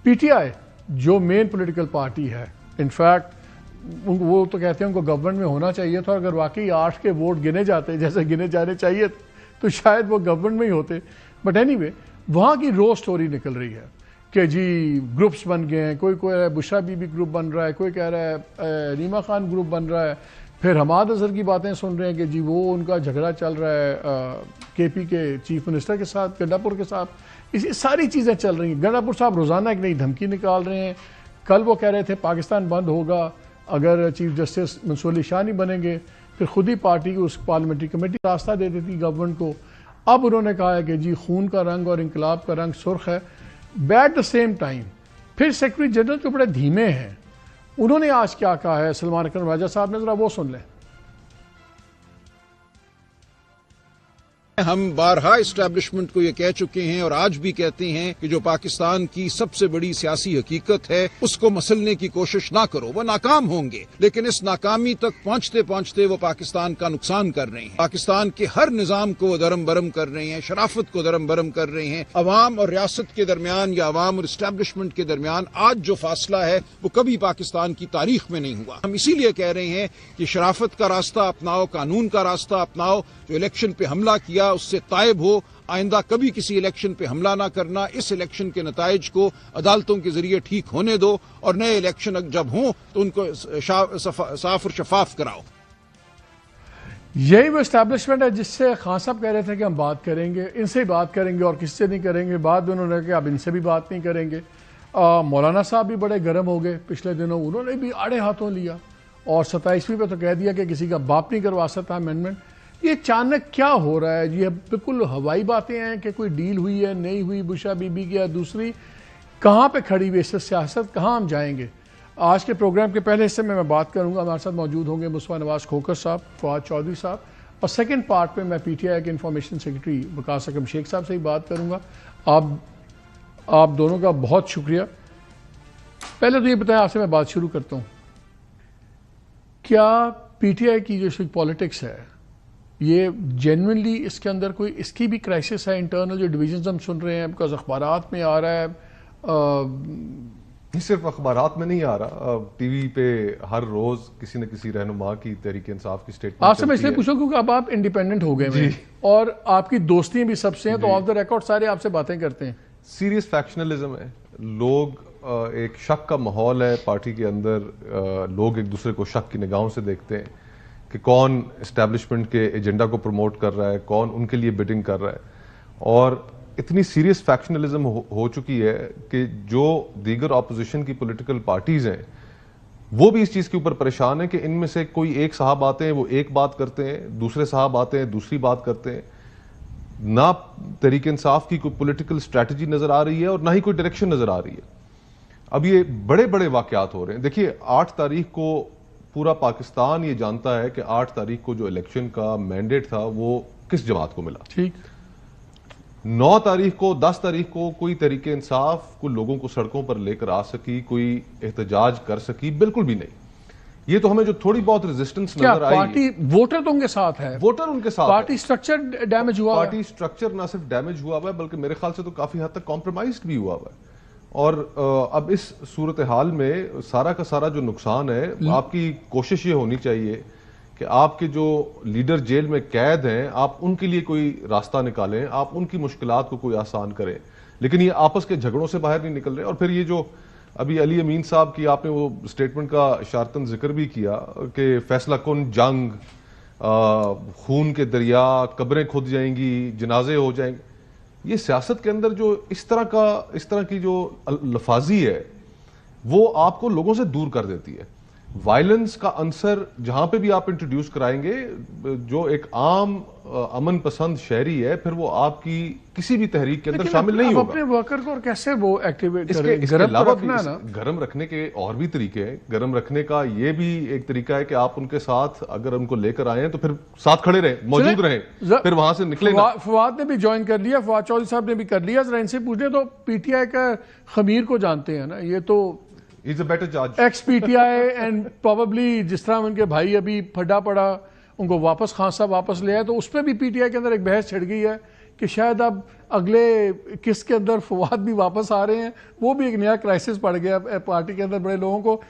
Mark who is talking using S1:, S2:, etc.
S1: P T I جو مین political party ہے، in fact وہ تو کہتے ہیں ان کو گورنمنٹ میں ہونا چاہیے تھا، اگر واقعی 8 کے ووٹ گنے جاتے جیسے گنے جانے چاہیے تو شاید وہ گورنمنٹ میں ہی ہوتے. بٹ اینی وے وہاں کی رو سٹوری نکل رہی ہے کہ جی گروپس بن گئے ہیں، کوئی کہہ رہا ہے بشرا بی بی گروپ بن رہا ہے، کوئی کہہ رہا ہے ریما خان گروپ بن رہا ہے، پھر حماد اظہر کی باتیں سن رہے ہیں کہ جی وہ ان کا جھگڑا چل رہا ہے کے پی کے چیف منسٹر کے ساتھ، گنڈا پور کے ساتھ. اسی ساری چیزیں چل رہی ہیں. گنڈا پور صاحب روزانہ ایک نئی دھمکی نکال رہے ہیں. کل وہ کہہ رہے تھے پاکستان بند ہوگا اگر چیف جسٹس منصور علی شاہ نہیں بنیں گے، پھر خود ہی پارٹی کو اس پارلیمنٹری کمیٹی راستہ دے دیتی گورنمنٹ کو. اب انہوں نے کہا ہے کہ جی خون کا رنگ اور انقلاب کا رنگ سرخ ہے. ایٹ دا سیم ٹائم پھر سیکرٹری جنرل تو بڑے دھیمے ہیں. انہوں نے آج کیا کہا ہے سلمان اکرم راجہ صاحب نے، ذرا وہ سن لیں.
S2: ہم بارہا اسٹیبلشمنٹ کو یہ کہہ چکے ہیں اور آج بھی کہتے ہیں کہ جو پاکستان کی سب سے بڑی سیاسی حقیقت ہے اس کو مسلنے کی کوشش نہ کرو. وہ ناکام ہوں گے لیکن اس ناکامی تک پہنچتے پہنچتے وہ پاکستان کا نقصان کر رہے ہیں. پاکستان کے ہر نظام کو وہ درم برم کر رہے ہیں، شرافت کو درم برم کر رہے ہیں. عوام اور ریاست کے درمیان یا عوام اور اسٹیبلشمنٹ کے درمیان آج جو فاصلہ ہے وہ کبھی پاکستان کی تاریخ میں نہیں ہوا. ہم اسی لیے کہہ رہے ہیں کہ شرافت کا راستہ اپناؤ، قانون کا راستہ اپناؤ. جو الیکشن پہ حملہ کیا اس سے تائب ہو. آئندہ کبھی کسی الیکشن پہ حملہ نہ کرنا. اس الیکشن کے نتائج کو عدالتوں کے ذریعے ٹھیک ہونے دو اور نئے الیکشن جب ہوں تو ان کو صاف اور شفاف کراؤ.
S1: یہی وہ اسٹیبلشمنٹ ہے جس سے خان صاحب کہہ رہے تھے کہ ہم بات کریں گے، ان سے ہی بات کریں گے اور کس سے نہیں کریں گے. بعد میں انہوں نے کہا کہ اب ان سے بھی بات نہیں کریں گے. مولانا صاحب بھی بڑے گرم ہو گئے پچھلے دنوں، انہوں نے بھی آڑے ہاتھوں لیا اور 27ویں پہ تو کہہ دیا کہ کسی کا باپ نہیں کروا سکتا امینڈمنٹ. یہ اچانک کیا ہو رہا ہے؟ یہ بالکل ہوائی باتیں ہیں کہ کوئی ڈیل ہوئی ہے نہیں ہوئی بشرا بی بی کی یا دوسری، کہاں پہ کھڑی ہوئی اس سیاست، کہاں ہم جائیں گے؟ آج کے پروگرام کے پہلے حصے میں بات کروں گا. ہمارے ساتھ موجود ہوں گے مصطفیٰ نواز کھوکھر صاحب، فواد چودھری صاحب، اور سیکنڈ پارٹ میں میں پی ٹی آئی کے انفارمیشن سیکرٹری وقاص اکرم شیخ صاحب سے ہی بات کروں گا. آپ دونوں کا بہت شکریہ. پہلے تو یہ بتائیں، آپ سے میں بات شروع کرتا ہوں. کیا پی ٹی آئی کی جو پالیٹکس ہے یہ جینوئنلی اس کے اندر کوئی اس کی بھی کرائسس ہے انٹرنل، جو ڈویژنز ہم سن رہے ہیں بیکاز اخبارات میں آ رہا ہے؟
S3: نہیں صرف اخبارات میں نہیں آ رہا، ٹی وی پہ ہر روز کسی نہ کسی رہنما کی تحریک انصاف کی اسٹیٹمنٹ.
S1: آپ سے میں اس لیے پوچھوں کیونکہ اب آپ انڈیپینڈنٹ ہو گئے ہیں اور آپ کی دوستیاں بھی سب سے ہیں تو آف دا ریکارڈ سارے آپ سے باتیں کرتے ہیں.
S3: سیریس فیکشنلزم ہے، لوگ ایک شک کا ماحول ہے پارٹی کے اندر. لوگ ایک دوسرے کو شک کی نگاہوں سے دیکھتے ہیں کہ کون اسٹیبلشمنٹ کے ایجنڈا کو پروموٹ کر رہا ہے، کون ان کے لیے بڈنگ کر رہا ہے. اور اتنی سیریس فیکشنلزم ہو چکی ہے کہ جو دیگر اپوزیشن کی پولیٹیکل پارٹیز ہیں وہ بھی اس چیز کے اوپر پریشان ہیں کہ ان میں سے کوئی ایک صاحب آتے ہیں وہ ایک بات کرتے ہیں، دوسرے صاحب آتے ہیں دوسری بات کرتے ہیں. نہ تحریک انصاف کی کوئی پولیٹیکل اسٹریٹجی نظر آ رہی ہے اور نہ ہی کوئی ڈائریکشن نظر آ رہی ہے. اب یہ بڑے بڑے واقعات ہو رہے ہیں. دیکھیے 8 تاریخ کو پورا پاکستان یہ جانتا ہے کہ 8 تاریخ کو جو الیکشن کا مینڈیٹ تھا وہ کس جماعت کو ملا.
S1: ٹھیک.
S3: 9 تاریخ کو 10 تاریخ کو کوئی تحریک انصاف کو لوگوں کو سڑکوں پر لے کر آ سکی، کوئی احتجاج کر سکی؟ بالکل بھی نہیں. یہ تو ہمیں جو تھوڑی بہت ریزسٹنس نظر آئی،
S1: پارٹی ووٹر تو ان کے ساتھ ہے،
S3: ووٹر ان کے ساتھ،
S1: پارٹی سٹرکچر ڈیمیج ہوا،
S3: پارٹی سٹرکچر نہ صرف ڈیمیج ہوا ہوا ہے بلکہ میرے خیال سے تو کافی حد تک کمپرومائزڈ بھی ہوا ہوا ہے. اور اب اس صورتحال میں سارا کا سارا جو نقصان ہے، آپ کی کوشش یہ ہونی چاہیے کہ آپ کے جو لیڈر جیل میں قید ہیں آپ ان کے لیے کوئی راستہ نکالیں، آپ ان کی مشکلات کو کوئی آسان کریں. لیکن یہ آپس کے جھگڑوں سے باہر نہیں نکل رہے. اور پھر یہ جو ابھی علی امین صاحب کی آپ نے وہ اسٹیٹمنٹ کا اشارتاً ذکر بھی کیا کہ فیصلہ کن جنگ، خون کے دریا، قبریں کھد جائیں گی، جنازے ہو جائیں گے. یہ سیاست کے اندر جو اس طرح کی جو لفاظی ہے وہ آپ کو لوگوں سے دور کر دیتی ہے. وائلنس کا عنصر جہاں پہ بھی آپ انٹروڈیوس کرائیں گے، جو ایک عام امن پسند شہری ہے پھر وہ آپ کی کسی بھی تحریک کے اندر شامل نہیں ہوگا.
S1: اپنے ورکر کو کیسے وہ ایکٹیویٹ
S3: اس
S1: کریں؟
S3: کے علاوہ بھی گرم رکھنے کے اور بھی طریقے ہیں. گرم رکھنے کا یہ بھی ایک طریقہ ہے کہ آپ ان کے ساتھ اگر ان کو لے کر آئے ہیں تو پھر ساتھ کھڑے رہیں، موجود رہیں، پھر وہاں سے نکلیں.
S1: فواد نے بھی جوائن کر لیا، فواد چودھری صاحب نے بھی کر لیا. ذرا ان سے پوچھیں تو پی ٹی آئی کا خمیر کو جانتے ہیں نا، یہ تو
S3: He's a better judge.
S1: X P T I and probably جس طرح ان کے بھائی ابھی پھڈا پڑا ان کو واپس خان صاحب واپس لے آئے تو اس پہ بھی پی ٹی آئی کے اندر ایک بحث چھڑ گئی ہے کہ شاید اب اگلے کس کے اندر فواد بھی واپس آ رہے ہیں، وہ بھی ایک نیا کرائسس پڑ گیا پارٹی کے اندر بڑے لوگوں کو